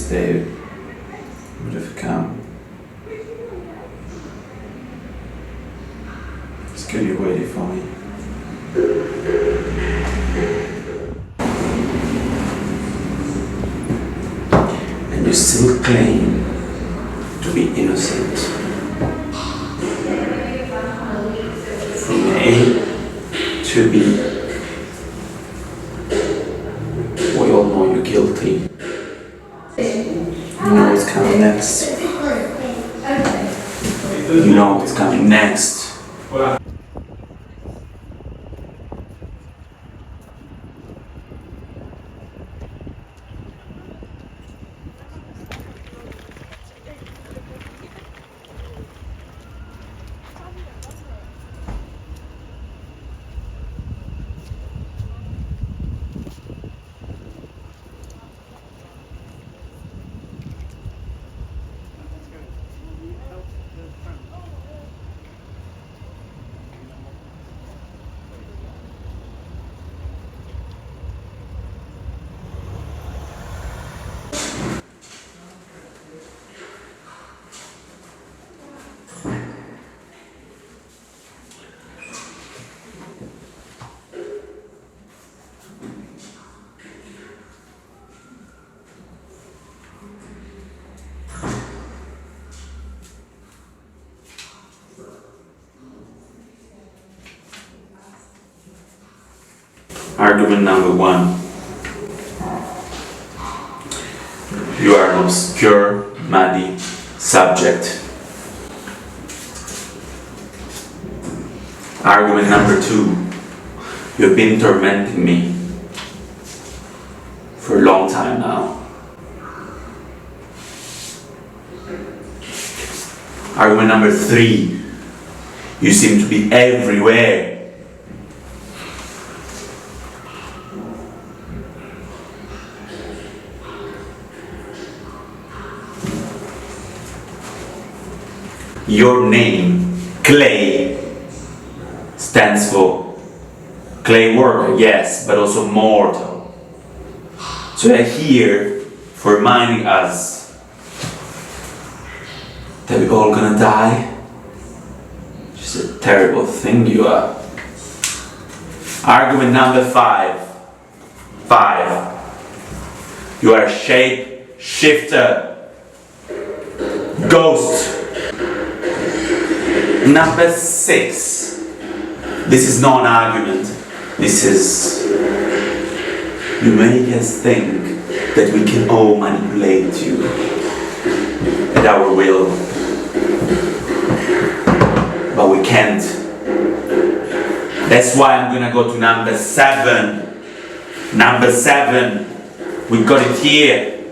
stay with the cam. It's gonna be waiting for me. And you still claim to be innocent. From A to B. We all know you're guilty. You know what's coming next. You know what's coming next. Argument number 1. You are an obscure, muddy subject. Argument number 2. You've been tormenting me for a long time now. Argument number 3. You seem to be everywhere. Your name, Clay, stands for clay worker, yes, but also mortal. So they're here for reminding us that we're all gonna die. Just a terrible thing you are. Argument number 5. You are a shape shifter. Ghost. Number 6. This is not an argument. This is, you make us think that we can all manipulate you at our will. But we can't. That's why I'm gonna go to number 7. Number 7. We got it here.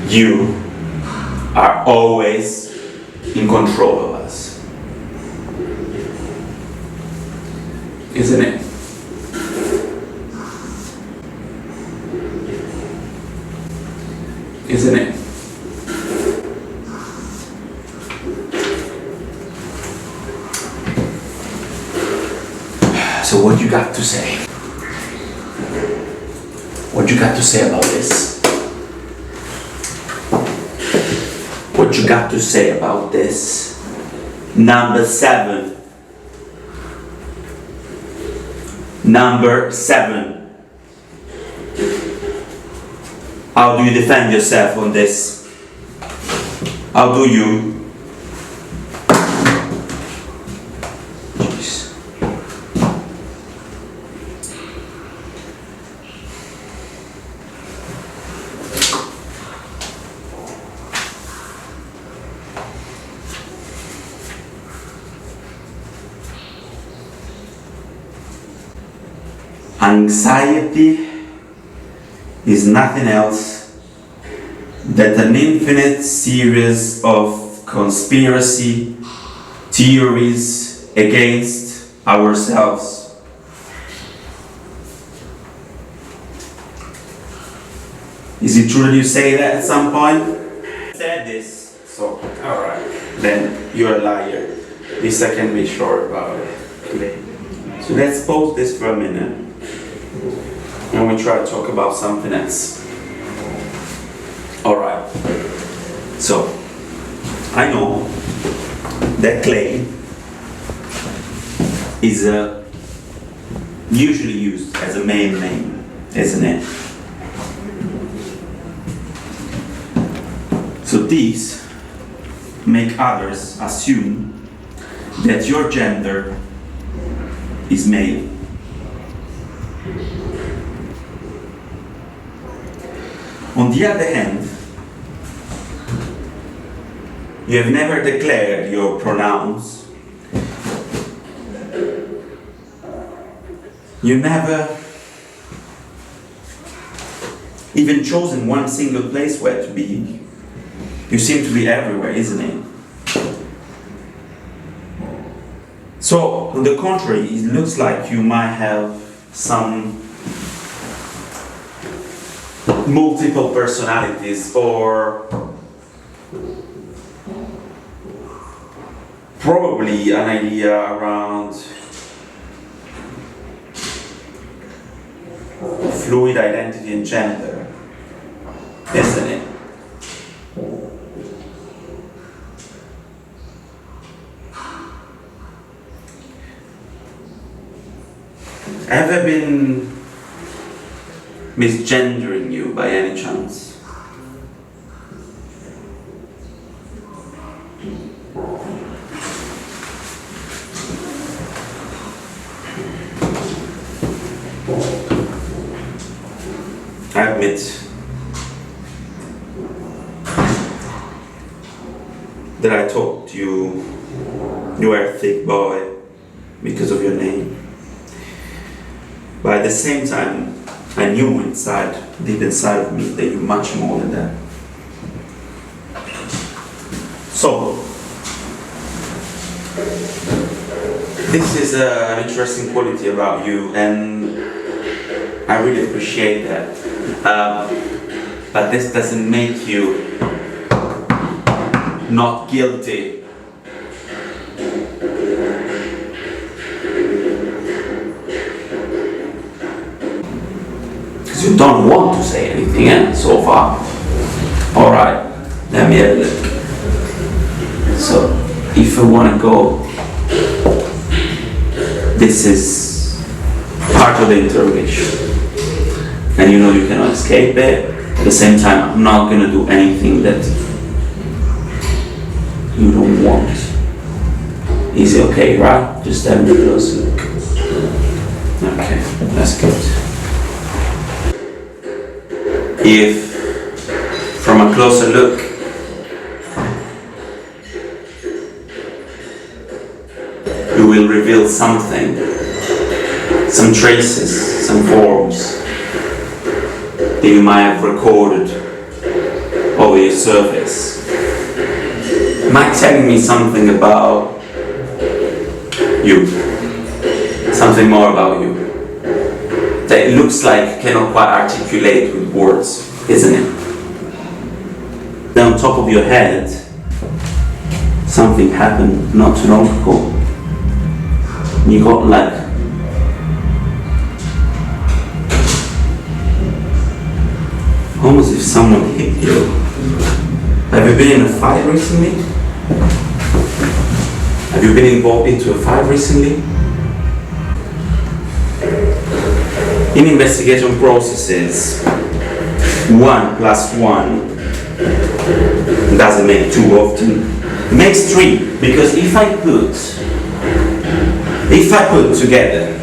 You are always in control of us. Isn't it? Isn't it? So what you got to say? What you got to say about this? What you got to say about this? Number 7. Number 7. How do you defend yourself on this? How do you? Jeez. Anxiety is nothing else than an infinite series of conspiracy theories against ourselves. Is it true that you say that at some point? I said this, so alright, then you're a liar. This I can be sure about it. So let's pause this for a minute. and we try to talk about something else. Alright, so I know that clay is usually used as a male name, isn't it? So these make others assume that your gender is male. On the other hand, you have never declared your pronouns. You never even chosen one single place where to be. You seem to be everywhere, isn't it? So, on the contrary, it looks like you might have some multiple personalities, or probably an idea around fluid identity and gender, isn't it? Have I been misgendering you by any chance? I admit that I thought you were a thick boy because of your name. But at the same time, I knew inside, deep inside of me, that you're much more than that. So, this is an interesting quality about you, and I really appreciate that. But this doesn't make you not guilty. You don't want to say anything, so far. Alright, let me have a look. So, if I want to go, this is part of the interrogation. And you know you cannot escape it. At the same time, I'm not going to do anything that you don't want. Is it okay, right? Just have a close look. Okay, that's good. If, from a closer look, you will reveal something, some traces, some forms that you might have recorded over your surface. Might telling me something about you, something more about you, that it looks like cannot quite articulate with words, isn't it? Then on top of your head, something happened not too long ago. You got like almost if someone hit you. Have you been in a fight recently? Have you been involved into a fight recently? In investigation processes, 1 + 1 doesn't make 2 often. It makes 3, because if I put together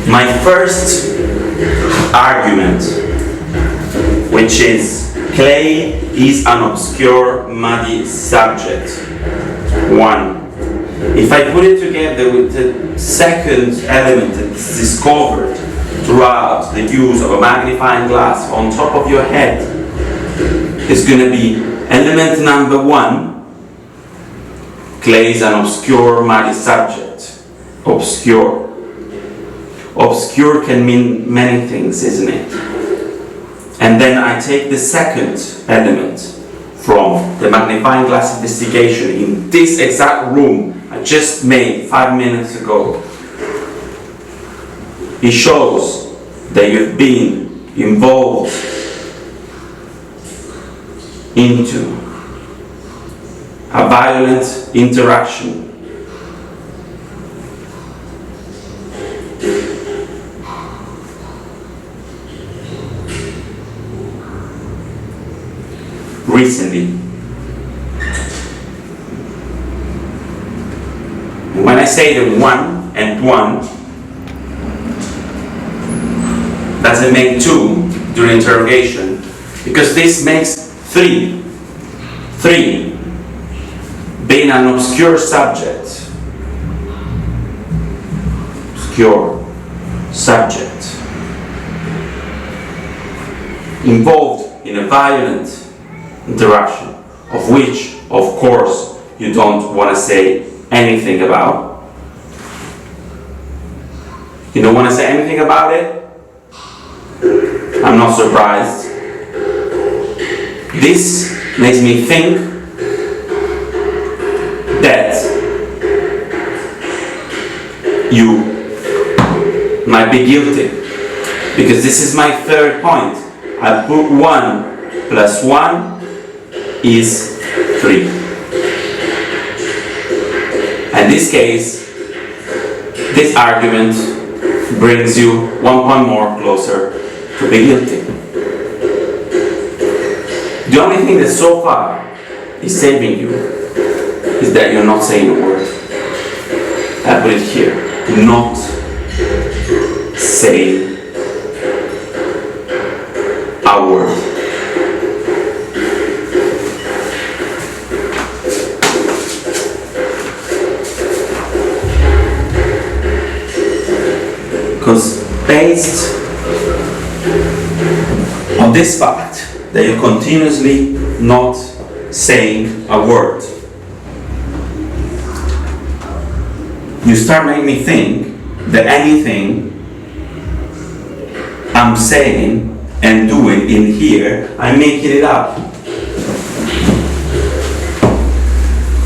my first argument, which is clay is an obscure, muddy subject, 1. If I put it together with the second element that is discovered throughout the use of a magnifying glass on top of your head, it's going to be element number 1. Clay is an obscure, muddy subject. Obscure. Obscure can mean many things, isn't it? And then I take the second element from the magnifying glass investigation in this exact room I just made 5 minutes ago. It shows that you've been involved into a violent interaction. Recently. When I say the 1 and 1 doesn't make 2 during interrogation, because this makes 3. 3 being an obscure subject. Obscure subject. Involved in a violent interaction, of which, of course, you don't want to say anything about. You don't want to say anything about it? I'm not surprised. This makes me think that you might be guilty, because this is my third point. I put 1 plus 1 is 3. In this case, this argument brings you 1 point more closer to be guilty. The only thing that so far is saving you is that you're not saying a word. I put it here. Not say a word. Because based on this fact that you're continuously not saying a word, you start making me think that anything I'm saying and doing in here, I'm making it up.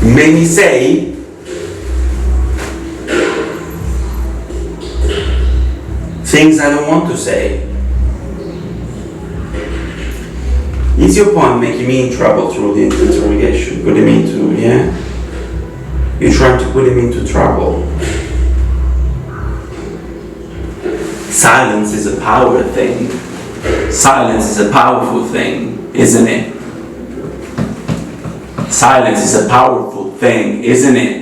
You made me say things I don't want to say. Is your point making me in trouble through the interrogation? Putting me into, yeah? You're trying to put him into trouble. Silence is a power thing. Silence is a powerful thing, isn't it? Silence is a powerful thing, isn't it?